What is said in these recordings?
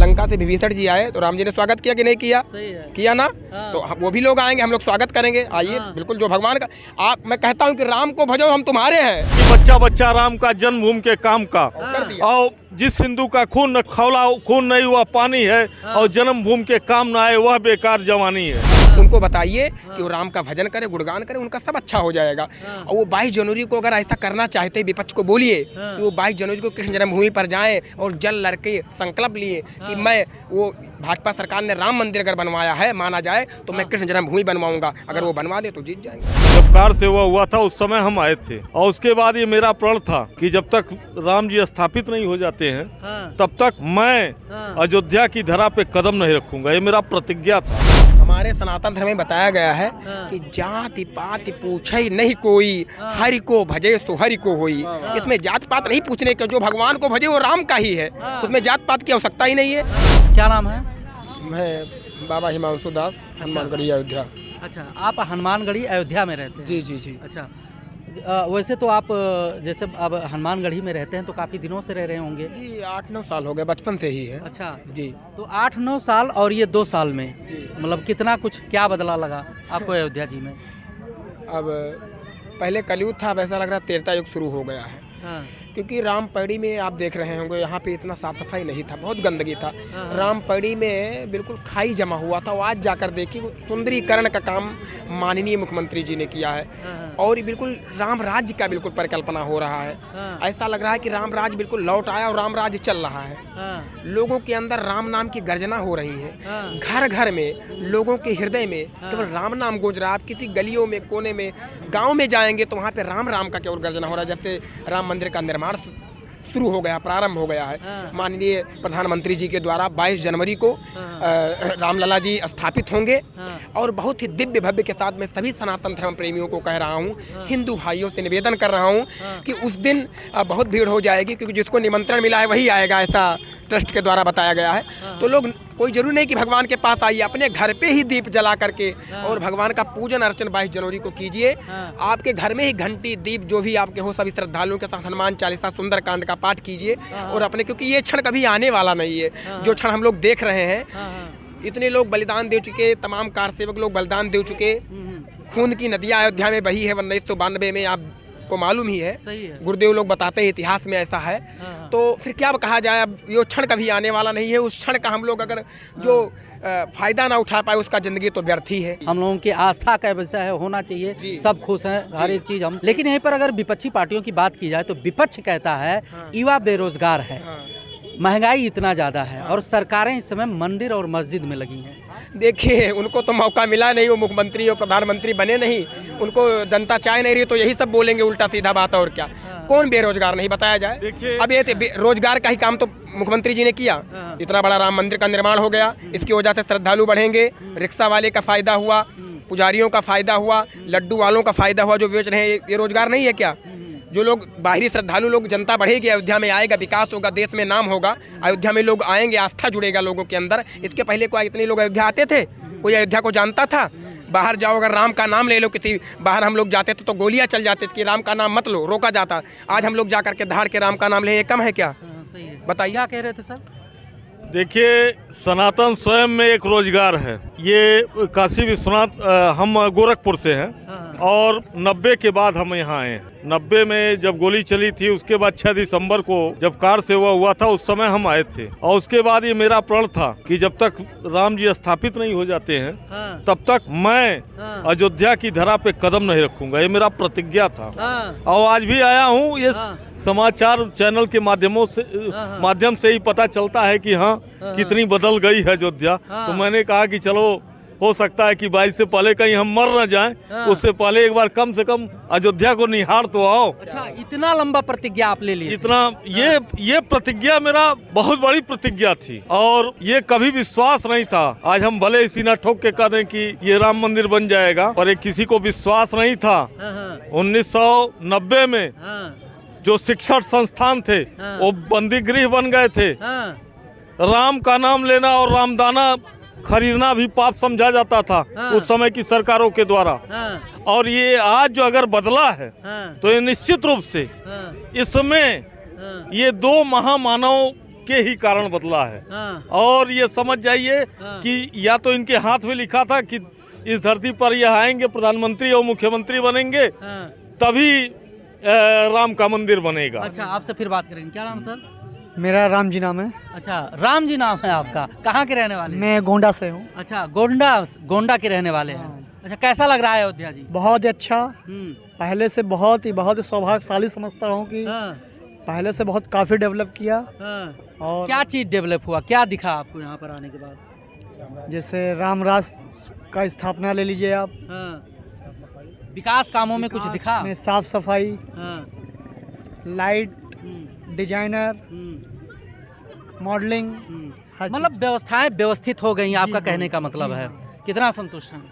लंका से विभीषण जी आए तो राम जी ने स्वागत किया कि नहीं किया? सही है। किया ना? हाँ। तो वो भी लोग आएंगे, हम लोग स्वागत करेंगे। आइए, हाँ। बिल्कुल जो भगवान का मैं कहता हूँ कि राम को भजो, हम तुम्हारे हैं। बच्चा बच्चा राम का जन्मभूमि के काम का, कर दिया। और जिस हिंदू का खून न खौला, खून नहीं हुआ पानी है, और जन्मभूमि के काम न आए वह बेकार जवानी है। उनको बताइए कि वो राम का भजन करे, गुणगान करे, उनका सब अच्छा हो जाएगा। और वो 22 जनवरी को अगर ऐसा करना चाहते विपक्ष को बोलिए कि वो 22 जनवरी को कृष्ण जन्मभूमि पर जाएं और जल लड़के संकल्प लिए कि मैं वो भाजपा सरकार ने राम मंदिर अगर बनवाया है माना जाए तो मैं कृष्ण जन्मभूमि बनवाऊंगा। अगर वो बनवा दे तो जीत जाएंगे। जब कार सेवा हुआ था उस समय हम आए थे, और उसके बाद ये मेरा प्रण था कि जब तक राम जी स्थापित नहीं हो जाते हैं तब तक मैं अयोध्या की धरा पे कदम नहीं रखूंगा। ये मेरा प्रतिज्ञा था। हमारे सनातन धर्म में बताया गया है कि जाति पात पूछे नहीं कोई, हरि को भजे सो हरि को होई। इसमें जात पात नहीं पूछने का, जो भगवान को भजे वो राम का ही है, उसमें जात पात की आवश्यकता ही नहीं है। क्या नाम है? मैं बाबा हिमांशु दास, हनुमानगढ़ी अयोध्या। अच्छा, आप हनुमानगढ़ी अयोध्या में रहते हैं? जी जी जी। अच्छा, वैसे तो आप जैसे अब हनुमानगढ़ी में रहते हैं तो काफ़ी दिनों से रह रहे होंगे? जी 8-9 साल हो गए, बचपन से ही है। अच्छा जी। तो 8-9 साल और ये 2 साल में जी। मतलब कितना कुछ क्या बदला लगा आपको अयोध्या जी में? अब पहले कलयुग था, अब ऐसा लग रहा त्रेता युग शुरू हो गया है। हाँ। क्योंकि रामपड़ी में आप देख रहे होंगे यहाँ पे इतना साफ सफाई नहीं था, बहुत गंदगी था। रामपड़ी में बिल्कुल खाई जमा हुआ था। वो आज जाकर देखिए सुंदरीकरण का काम माननीय मुख्यमंत्री जी ने किया है, और बिल्कुल राम राज्य का बिल्कुल परिकल्पना हो रहा है। ऐसा लग रहा है कि राम राज्य बिल्कुल लौट आया और राम राज्य चल रहा है। लोगों के अंदर राम नाम की गर्जना हो रही है। घर घर में लोगों के हृदय में केवल राम नाम गूंज रहा है। आप किसी गलियों में, कोने में, गाँव में जाएंगे तो वहाँ पे राम राम का केवल गर्जना हो रहा है। जब से राम मंदिर का निर्माण शुरू हो गया, प्रारंभ हो गया है, माननीय प्रधानमंत्री जी के द्वारा 22 जनवरी को रामलला जी स्थापित होंगे। और बहुत ही दिव्य भव्य के साथ मैं सभी सनातन धर्म प्रेमियों को कह रहा हूँ, हिंदू भाइयों से निवेदन कर रहा हूँ कि उस दिन बहुत भीड़ हो जाएगी, क्योंकि जिसको निमंत्रण मिला है वही आएगा, ऐसा ट्रस्ट के द्वारा बताया गया है। तो लोग कोई जरूरी नहीं कि भगवान के पास आइए, अपने घर पे ही दीप जला करके और भगवान का पूजन अर्चन 22 जनवरी को कीजिए। आपके घर में ही घंटी दीप जो भी आपके हो, सभी श्रद्धालुओं के साथ हनुमान चालीसा सुंदरकांड का पाठ कीजिए। और अपने, क्योंकि ये क्षण कभी आने वाला नहीं है जो क्षण हम लोग देख रहे हैं। इतने लोग बलिदान दे चुके, तमाम कार सेवक लोग बलिदान दे चुके, खून की नदियाँ अयोध्या में बही है 1992 में, आप को मालूम ही है। सही है। गुरुदेव लोग बताते हैं इतिहास में ऐसा है। तो फिर क्या कहा जाए, अब ये क्षण कभी आने वाला नहीं है। उस क्षण का हम लोग अगर जो फायदा ना उठा पाए उसका जिंदगी तो व्यर्थ ही है। हम लोगों की आस्था का विषय है, होना चाहिए, सब खुश हैं, हर एक चीज हम। लेकिन यहीं पर अगर विपक्षी पार्टियों की बात की जाए तो विपक्ष कहता है युवा बेरोजगार है, महंगाई इतना ज्यादा है और सरकारें इस समय मंदिर और मस्जिद में लगी हैं। देखिए, उनको तो मौका मिला नहीं, वो मुख्यमंत्री और प्रधानमंत्री बने नहीं, उनको जनता चाह नहीं रही, तो यही सब बोलेंगे उल्टा सीधा बात। और क्या, कौन बेरोजगार नहीं बताया जाए? अब ये रोजगार का ही काम तो मुख्यमंत्री जी ने किया। इतना बड़ा राम मंदिर का निर्माण हो गया, इसकी वजह से श्रद्धालु बढ़ेंगे, रिक्शा वाले का फायदा हुआ, पुजारियों का फायदा हुआ, लड्डू वालों का फायदा हुआ जो बेच रहे हैं। ये रोजगार नहीं है क्या? जो लोग बाहरी श्रद्धालु लोग, जनता बढ़ेगी, अयोध्या में आएगा, विकास होगा, देश में नाम होगा, अयोध्या में लोग आएंगे, आस्था जुड़ेगा लोगों के अंदर। इसके पहले कोई इतने लोग अयोध्या आते थे? कोई अयोध्या को जानता था? बाहर जाओ, अगर राम का नाम ले लो, किसी बाहर हम लोग जाते थे तो गोलियां चल जाती थी कि राम का नाम मत लो, रोका जाता। आज हम लोग जाकर के धाड़ के राम का नाम ले, ये कम है क्या? सही है। बताइए, क्या कह रहे थे सर? देखिए, सनातन स्वयं में एक रोजगार है। ये काशी विश्वनाथ, हम गोरखपुर से हैं और 90 के बाद हम यहाँ आए हैं। 90 में जब गोली चली थी, उसके बाद 6 दिसंबर को जब कार सेवा हुआ था उस समय हम आए थे। और उसके बाद ये मेरा प्रण था कि जब तक राम जी स्थापित नहीं हो जाते हैं तब तक मैं अयोध्या की धरा पे कदम नहीं रखूंगा। ये मेरा प्रतिज्ञा था। और आज भी आया हूँ। ये समाचार चैनल के माध्यम से ही पता चलता है कि हाँ कितनी बदल गई है अयोध्या। तो मैंने कहा कि चलो, हो सकता है कि 22 से पहले कहीं हम मर न जाएं, उससे पहले एक बार कम से कम अयोध्या को निहार तो आओ। अच्छा, इतना लंबा प्रतिज्ञा आप ले लिए? इतना, ये प्रतिज्ञा मेरा बहुत बड़ी प्रतिज्ञा थी और ये कभी विश्वास नहीं था। आज हम भले ही सीना ठोक के कह दें कि ये राम मंदिर बन जाएगा, पर एक किसी को विश्वास नहीं था। 1990 में जो शिक्षण संस्थान थे वो बंदी गृह बन गए थे। राम का नाम लेना और रामदाना खरीदना भी पाप समझा जाता था उस समय की सरकारों के द्वारा। और ये आज जो अगर बदला है तो ये निश्चित रूप से इसमें ये दो महामानव के ही कारण बदला है। हाँ। और ये समझ जाइए हाँ। कि या तो इनके हाथ में लिखा था कि इस धरती पर यह आएंगे, प्रधानमंत्री और मुख्यमंत्री बनेंगे, हाँ। तभी राम का मंदिर बनेगा। अच्छा, आपसे फिर बात करेंगे। क्या नाम सर? मेरा राम जी नाम है। अच्छा, राम जी नाम है आपका। कहाँ के रहने वाले हैं? मैं गोंडा से हूँ। अच्छा, गोंडा के रहने वाले हैं। अच्छा, कैसा लग रहा है अयोध्या जी? बहुत ही अच्छा, हम्म। पहले से बहुत ही सौभाग्यशाली समझता हूँ कि हाँ। पहले से बहुत काफ़ी डेवलप किया। हाँ। और क्या चीज डेवलप हुआ, क्या दिखा आपको यहाँ पर आने के बाद? जैसे राम राज का स्थापना ले लीजिए आप, हाँ। विकास कामों में कुछ दिखा? में साफ सफाई, हाँ। लाइट, हम्म, डिजाइनर, हम्म, मॉडलिंग, हम्म। हर मतलब व्यवस्थाएं व्यवस्थित हो गई, आपका कहने का मतलब है। कितना संतुष्ट हैं?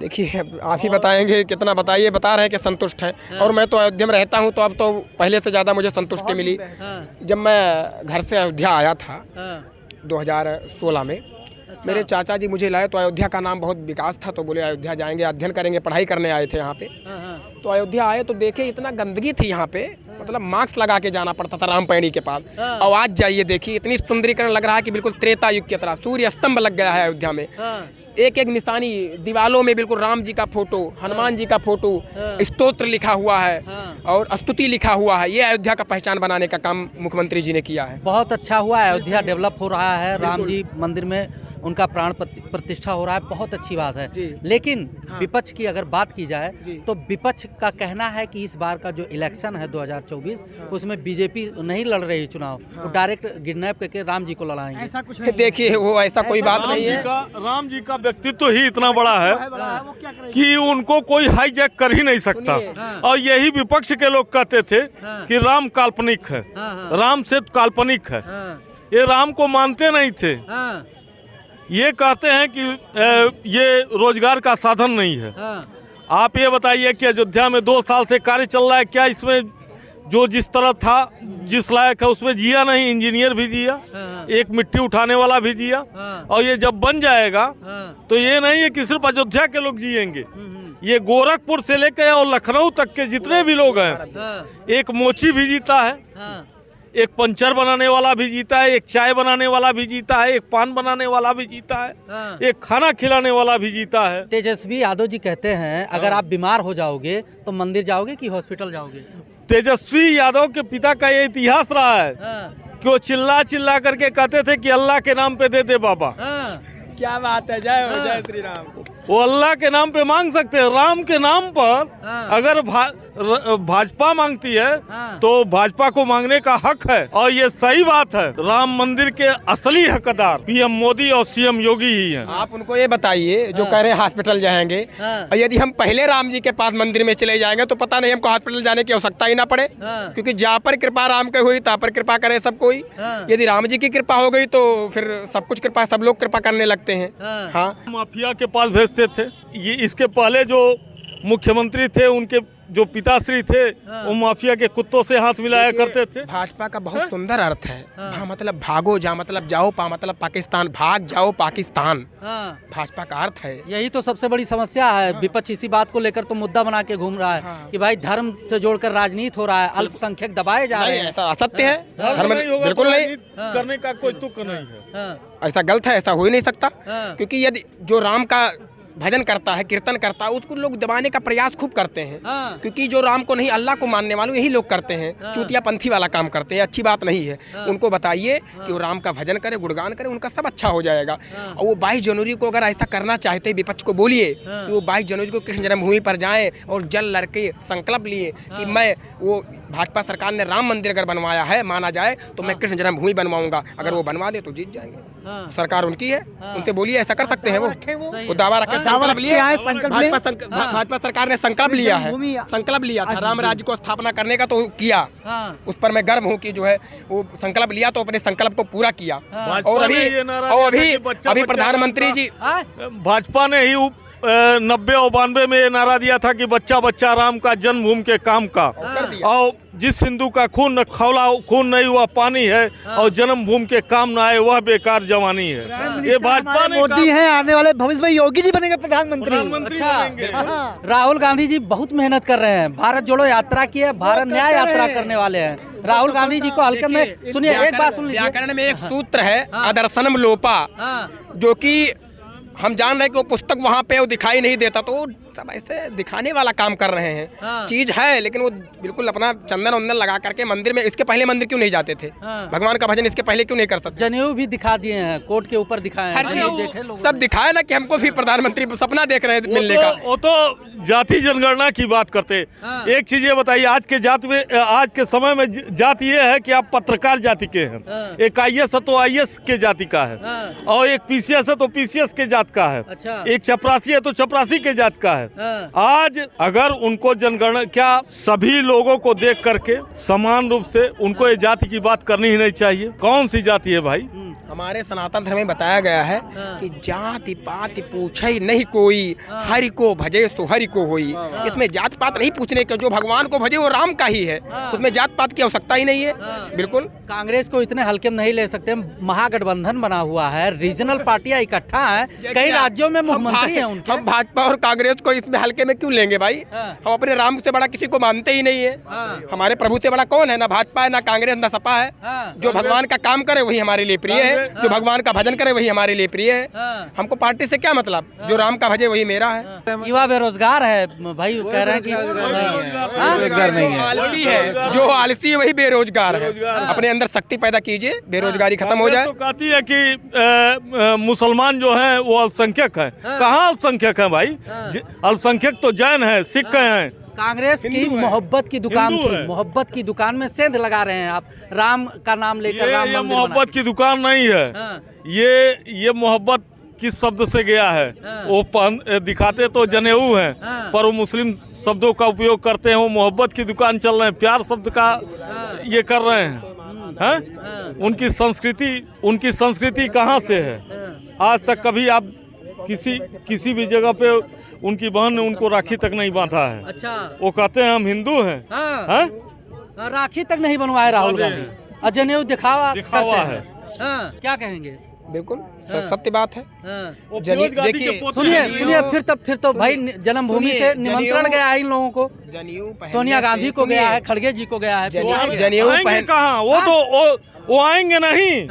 देखिए अब आप ही बताएंगे, कितना बताइए, बता रहे हैं कि संतुष्ट हैं। और मैं तो अयोध्या में रहता हूं, तो अब तो पहले से ज़्यादा मुझे संतुष्टि मिली। हाँ। जब मैं घर से अयोध्या आया था हाँ। 2016 में, अच्छा। मेरे चाचा जी मुझे लाए, तो अयोध्या का नाम बहुत विकास था, तो बोले अयोध्या जाएंगे, अध्ययन करेंगे, पढ़ाई करने आए थे यहाँ पे। हाँ, हाँ। तो अयोध्या आए तो देखे इतना गंदगी थी यहाँ पे, मतलब मास्क लगा के जाना पड़ता था रामपैड़ी के पास। हाँ। और आज जाइए देखिए, इतनी सुंदरीकरण लग रहा है कि बिल्कुल त्रेता युग की तरह सूर्य स्तंभ लग गया है अयोध्या में। हाँ। एक एक निशानी दीवालों में, बिल्कुल राम जी का फोटो, हनुमान जी का फोटो, हाँ। स्तोत्र लिखा हुआ है हाँ। और स्तुति लिखा हुआ है। ये अयोध्या का पहचान बनाने का काम मुख्यमंत्री जी ने किया है। बहुत अच्छा हुआ है, अयोध्या डेवलप हो रहा है, राम जी मंदिर में उनका प्राण प्रतिष्ठा हो रहा है, बहुत अच्छी बात है। जी। लेकिन हाँ। विपक्ष की अगर बात की जाए जी। तो विपक्ष का कहना है कि इस बार का जो इलेक्शन है 2024, उसमें बीजेपी नहीं लड़ रही चुनाव, वो डायरेक्ट किडनैप करके राम जी को लड़ाएंगे। ऐसा कुछ नहीं। देखिए वो ऐसा कोई बात नहीं है। राम जी का व्यक्तित्व ही इतना बड़ा है कि उनको कोई हाईजैक कर ही नहीं सकता। हाँ। और यही विपक्ष के लोग कहते थे हाँ। कि राम काल्पनिक है, हाँ, हाँ। राम से काल्पनिक है। हाँ। ये राम को मानते नहीं थे। हाँ। ये कहते हैं कि ये रोजगार का साधन नहीं है। हाँ। आप ये बताइए कि अयोध्या में 2 साल से कार्य चल रहा है, क्या इसमें जो जिस तरह था, जिस लायक है उसमें जिया नहीं? इंजीनियर भी जिया, हाँ। एक मिट्टी उठाने वाला भी जिया। हाँ। और ये जब बन जाएगा हाँ। तो ये नहीं है कि सिर्फ अयोध्या के लोग जिएंगे, हम्म। ये गोरखपुर से लेकर और लखनऊ तक के जितने भी लोग हैं, हाँ। एक मोची भी जीता है, हाँ। एक पंचर बनाने वाला भी जीता है, एक चाय बनाने वाला भी जीता है, एक पान बनाने वाला भी जीता है, हाँ। एक खाना खिलाने वाला भी जीता है। तेजस्वी यादव जी कहते हैं अगर आप बीमार हो जाओगे तो मंदिर जाओगे कि हॉस्पिटल जाओगे? तेजस्वी यादव के पिता का ये इतिहास रहा है हाँ। कि वो चिल्ला चिल्ला करके कहते थे कि अल्लाह के नाम पे दे दे बाबा। हाँ। क्या बात है, जय हो, जय श्री राम। वो अल्लाह के नाम पे मांग सकते हैं, राम के नाम पर हाँ। अगर भाजपा मांगती है हाँ। तो भाजपा को मांगने का हक है। और ये सही बात है, राम मंदिर के असली हकदार पीएम मोदी और सीएम योगी ही हैं। आप उनको ये बताइए जो कह रहे हैं हॉस्पिटल जाएंगे, हाँ। और यदि हम पहले राम जी के पास मंदिर में चले जाएंगे तो पता नहीं हमको हॉस्पिटल जाने की आवश्यकता ही ना पड़े। हाँ। क्योंकि जहाँ पर कृपा राम की हुई तहाँ पर कृपा करे सब कोई। हाँ। यदि राम जी की कृपा हो गई तो फिर सब कुछ कृपा, सब लोग कृपा करने लगते हैं। हाँ। हाँ। माफिया के पास भेजते थे। ये इसके पहले जो मुख्यमंत्री थे, उनके जो पिताश्री थे, हाँ। वो माफिया के कुत्तों से हाथ मिलाया करते थे। भाजपा का बहुत सुंदर अर्थ है। हाँ। भा मतलब भागो, जा मतलब जाओ, पा मतलब पाकिस्तान, भाग जाओ पाकिस्तान, हाँ। भाजपा का अर्थ है। यही तो सबसे बड़ी समस्या है। विपक्ष इसी बात को लेकर तो मुद्दा बना के घूम रहा है हाँ। कि भाई धर्म से जोड़कर राजनीति हो रहा है, अल्पसंख्यक दबाए जा रहे नहीं, हैं। ऐसा असत्य है। हाँ। धर्म नहीं होगा बिल्कुल तो नहीं, राजनीति हाँ। करने का कोई तुक नहीं है। हाँ। ऐसा गलत है, ऐसा हो ही नहीं सकता। हाँ। क्योंकि यदि जो राम का भजन करता है, कीर्तन करता है, उसको लोग दबाने का प्रयास खूब करते हैं। हाँ। क्योंकि जो राम को नहीं, अल्लाह को मानने वाले यही लोग करते हैं। हाँ। चूतिया पंथी वाला काम करते हैं, अच्छी बात नहीं है। हाँ। उनको बताइए कि वो राम का भजन करे, गुणगान करे, उनका सब अच्छा हो जाएगा। हाँ। और वो 22 जनवरी को अगर ऐसा करना चाहते, विपक्ष को बोलिए हाँ। कि वो 22 जनवरी को कृष्ण जन्मभूमि पर जाएं और जल लड़के संकल्प लिए कि मैं, वो भाजपा सरकार ने राम मंदिर अगर बनवाया है, माना जाए, तो मैं कृष्ण जन्मभूमि बनवाऊंगा। अगर वो बनवा दे तो जीत जाएंगे। हाँ। सरकार उनकी है, हाँ। उनसे बोलिए ऐसा कर सकते हैं वो। सही वो दावा रखे, हाँ। संकल्प लिए, संकल्प लिए। भाजपा सरकार ने संकल्प लिया है, जन्मभूमि- संकल्प लिया था राम राज्य को स्थापना करने का, तो किया। हाँ। उस पर मैं गर्व हूँ कि जो है वो संकल्प लिया तो अपने संकल्प को पूरा किया। हाँ। और अभी भाजपा ने ये नारा और दिया अभी था कि बच्चा अभी बच्चा प्रधानमंत्री राम जी, हाँ। भाजपा ने ही 90 और 92 में ये नारा दिया था कि बच्चा बच्चा राम का, जन्मभूमि के काम का। और जिस हिंदू का खून न खौला, खून नहीं हुआ पानी है, और जन्मभूमि के काम न आए वह बेकार जवानी है। ये भाजपा ने मोदी हैं, आने वाले भविष्य में योगी जी बनेंगे प्रधानमंत्री। अच्छा। बनेंगे। हाँ। राहुल गांधी जी बहुत मेहनत कर रहे हैं, भारत जोड़ो यात्रा की है, भारत न्याय यात्रा करने वाले हैं। राहुल गांधी जी को हल्के में सुनिए, एक बात सुन लीजिए। व्याकरण में एक सूत्र है अदर्शनम लोपा, जो कि हम जान रहे हैं कि वो पुस्तक वहाँ पे वो दिखाई नहीं देता, तो सब ऐसे दिखाने वाला काम कर रहे हैं। चीज है लेकिन वो बिल्कुल अपना चंदन वंदन लगा करके मंदिर में, इसके पहले मंदिर क्यों नहीं जाते थे? भगवान का भजन इसके पहले क्यों नहीं कर सकते? जनेऊ भी दिखा दिए हैं, कोर्ट के ऊपर दिखाए हैं, जनेऊ देखे लोगों सब ने। दिखाया ना कि हमको भी प्रधानमंत्री सपना देख रहे हैं मिलने का। वो तो जाति जनगणना की बात करते। एक चीज ये बताइए, आज के जाति में, आज के समय में जाति ये है कि आप पत्रकार जाति के हैं। एक IAS है तो IAS के जाति का है, और एक PCS है तो PCS के जात का है, अच्छा। एक चपरासी है तो चपरासी के जात का है। आज अगर उनको जनगणना, क्या सभी लोगों को देख करके समान रूप से उनको ये जाति की बात करनी ही नहीं चाहिए? कौन सी जाति है भाई? हमारे सनातन धर्म में बताया गया है कि जाति पात पूछे नहीं कोई, हरि को भजे सो हरि को होई। इसमें जात पात नहीं पूछने का, जो भगवान को भजे वो राम का ही है, उसमें जात पात की आवश्यकता ही नहीं है। बिल्कुल कांग्रेस को इतने हल्के में नहीं ले सकते। महागठबंधन बना हुआ है, रीजनल पार्टियां इकट्ठा है, कई राज्यों में मुख्यमंत्री हैं उनके। हम भाजपा और कांग्रेस को इसमें हल्के में क्यों लेंगे भाई? हम अपने राम से बड़ा किसी को मानते ही नहीं है। हमारे प्रभु से बड़ा कौन है? ना भाजपा है, ना कांग्रेस, ना सपा है। जो भगवान का काम करे वही हमारे लिए प्रिय है, जो भगवान का भजन करे वही हमारे लिए प्रिय है। हमको पार्टी से क्या मतलब? जो राम का भजे वही मेरा है। युवा बेरोजगार है भाई, कह रहे हैं कि बेरोजगार नहीं है, आलसी है। जो आलसी है वही बेरोजगार है। अपने अंदर शक्ति पैदा कीजिए, बेरोजगारी खत्म हो जाए। तो कहती है कि मुसलमान जो हैं वो अल्पसंख्यक हैं। कहाँ अल्पसंख्यक हैं भाई? अल्पसंख्यक तो जैन है, सिख हैं। कांग्रेस की मोहब्बत की दुकान थी, मोहब्बत की दुकान में सेंध लगा रहे हैं आप, राम का नाम लेकर। राम ये मोहब्बत की दुकान नहीं है, ये मोहब्बत किस शब्द से गया है? वो दिखाते तो जनेऊ हैं, पर वो मुस्लिम शब्दों का उपयोग करते हैं। वो मोहब्बत की दुकान चल रहे हैं, प्यार शब्द का ये कर रहे हैं। उनकी संस्कृति कहाँ से है? आज तक कभी आप किसी भी जगह पे उनकी बहन ने उनको राखी तक नहीं बांधा है। अच्छा, वो कहते हैं हम हिंदू हैं। राखी तक नहीं बनवाए राहुल गांधी, जनेऊ दिखावा है। क्या कहेंगे? बिल्कुल सत्य बात है। देखिए सुनिए, फिर तो भाई जन्मभूमि से निमंत्रण गया है इन लोगों को। सोनिया गांधी को गया है, खड़गे जी को गया है। जनेऊ कहाँ? वो आएंगे नहीं,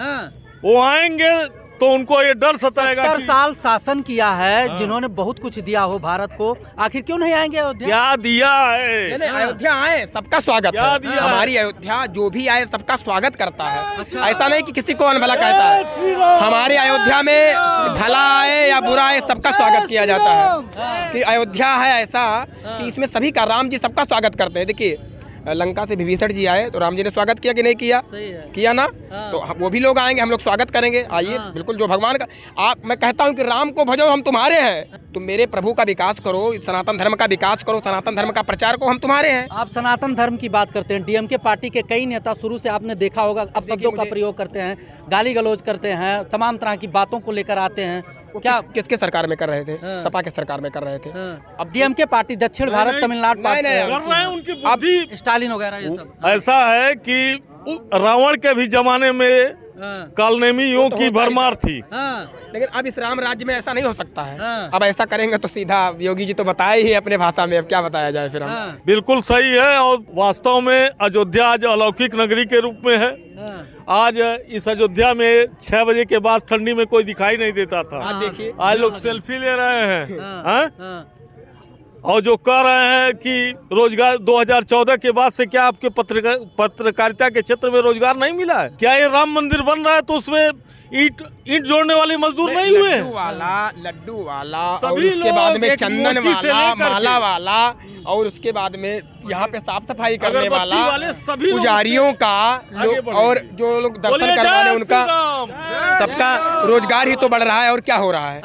वो आएंगे तो उनको ये डर सताएगा। 70 साल शासन किया है, जिन्होंने बहुत कुछ दिया हो भारत को, आखिर क्यों नहीं आएंगे अयोध्या? क्या दिया है? नहीं, अयोध्या आए, सबका स्वागत है। हमारी अयोध्या जो भी आए सबका स्वागत करता है। अच्छा। ऐसा नहीं कि किसी को अनभला कहता है। हमारे अयोध्या में भला आए या बुरा आए सबका स्वागत किया जाता है। कि अयोध्या है ऐसा कि इसमें सभी का, राम जी सबका स्वागत करते हैं। देखिए लंका से विभीषण जी आए तो राम जी ने स्वागत किया कि नहीं किया? किया ना। तो वो भी लोग आएंगे, हम लोग स्वागत करेंगे। आइए, बिल्कुल। जो भगवान का मैं कहता हूँ कि राम को भजो, हम तुम्हारे हैं। तुम मेरे प्रभु का विकास करो, सनातन धर्म का विकास करो, सनातन धर्म का प्रचार को, हम तुम्हारे हैं। आप सनातन धर्म की बात करते हैं, DMK पार्टी के कई नेता शुरू से आपने देखा होगा अब शब्दों का प्रयोग करते हैं, गाली गलौज करते हैं, तमाम तरह की बातों को लेकर आते हैं। क्या किसके सरकार में कर रहे थे? सपा के सरकार में कर रहे थे। अब DMK पार्टी, दक्षिण भारत, तमिलनाडु कर रहे हैं। उनकी बुद्धि, स्टालिन वगैरह ये सब ऐसा है कि रावण के भी जमाने में कालनेमियों की भरमार थी। लेकिन अब इस राम राज्य में ऐसा नहीं हो सकता है। अब ऐसा करेंगे तो सीधा योगी जी तो बताए ही अपने भाषा में, अब क्या बताया जाए फिर हम। बिल्कुल सही है। और वास्तव में अयोध्या आज अलौकिक नगरी के रूप में है। आज इस अयोध्या में 6 बजे के बाद ठंडी में कोई दिखाई नहीं देता था। देखिए आज लोग सेल्फी ले रहे हैं। और जो कह रहे हैं कि रोजगार 2014 के बाद से क्या आपके पत्रकारिता के क्षेत्र में रोजगार नहीं मिला है? क्या ये राम मंदिर बन रहा है तो उसमें ईंट जोड़ने वाले मजदूर नहीं हुए? लड्डू वाला और उसके बाद में चंदन वाला, माला वाला, और उसके बाद में यहाँ पे साफ सफाई करने वाला, पुजारियों का, और जो लोग दर्शन करवाने उनका, सबका रोजगार ही तो बढ़ रहा है। और क्या हो रहा है?